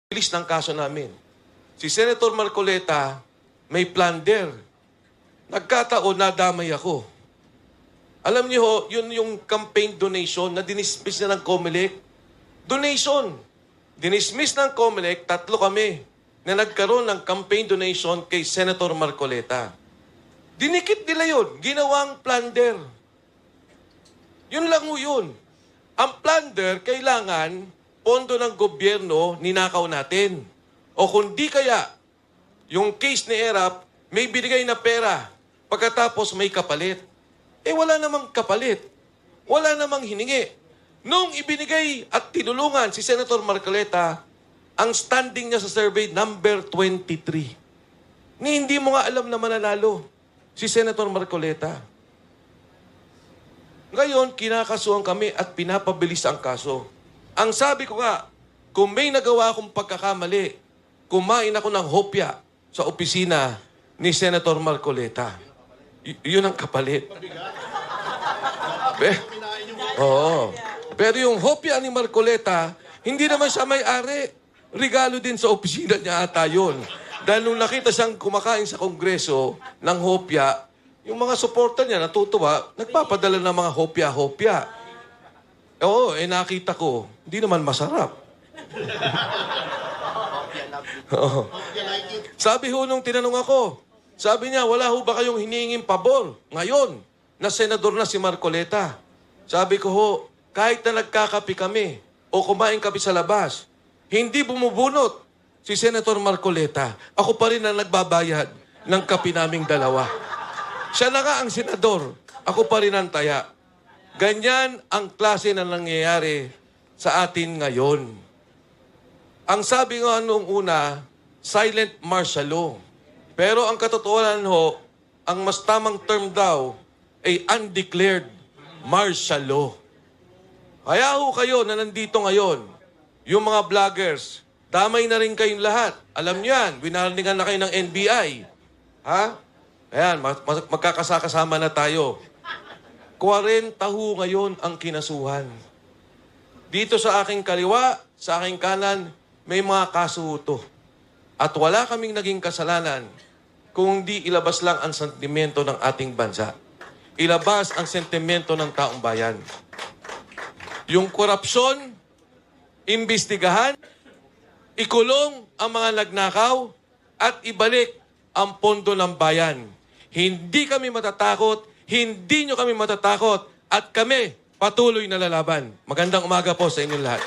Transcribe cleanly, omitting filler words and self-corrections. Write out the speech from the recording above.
bilis ng kaso namin. Si Senator Marcoleta may plunder. Nagkataon, nadamay ako. Alam niyo ho, yun yung campaign donation na dinismiss na ng COMELEC. Donation. Dinismiss ng COMELEC, 3 kami na nagkaroon ng campaign donation kay Senator Marcoleta. Dinikit nila yun. Ginawang plunder. Yun lang ho yun. Ang plunder, kailangan pondo ng gobyerno ninakaw natin. O kundi kaya, yung case ni ERAP, may binigay na pera, pagkatapos may kapalit. Eh wala namang kapalit. Wala namang hiningi. Nung ibinigay at tinulungan si Senator Marcoleta, ang standing niya sa survey, number 23. Ni hindi mo nga alam na mananalo si Senator Marcoleta. Ngayon, kinakasuhan kami at pinapabilis ang kaso. Ang sabi ko nga, kung may nagawa akong pagkakamali, kumain ako ng hopya sa opisina ni Senator Marcoleta. Yun ang kapalit. Oo. Pero yung hopya ni Marcoleta, hindi naman siya may-ari. Regalo din sa opisina niya ata yun. Dahil nung nakita siyang kumakain sa kongreso ng hopya, yung mga suporta niya natutuwa, nagpapadala ng mga hopya-hopya. Oo, nakita ko, hindi naman masarap. Oo. Sabi ho nung tinanong ako, sabi niya, wala ho ba kayong hinihinging pabor ngayon na senador na si Marcoleta? Sabi ko ho, kahit na nagkakapi kami o kumain kami sa labas, hindi bumubunot si Senator Marcoleta. Ako pa rin ang nagbabayad ng kapi naming dalawa. Siya na nga ang senador. Ako pa rin ang taya. Ganyan ang klase na nangyayari sa atin ngayon. Ang sabi nga nung una, silent martial law. Pero ang katotohanan ho, ang mas tamang term daw ay undeclared martial law. Kaya ho kayo na nandito ngayon, yung mga vloggers, damay na rin kayong lahat. Alam niyo yan, winarningan na kayo ng NBI. Ha? Ayan, magkakasakasama na tayo. 40 ho ngayon ang kinasuhan. Dito sa aking kaliwa, sa aking kanan, may mga kaso to. At wala kaming naging kasalanan kung di ilabas lang ang sentimento ng ating bansa. Ilabas ang sentimento ng taong bayan. Yung korupsyon, imbestigahan, ikulong ang mga nagnakaw, at ibalik ang pondo ng bayan. Hindi kami matatakot, hindi nyo kami matatakot, at kami patuloy na lalaban. Magandang umaga po sa inyong lahat.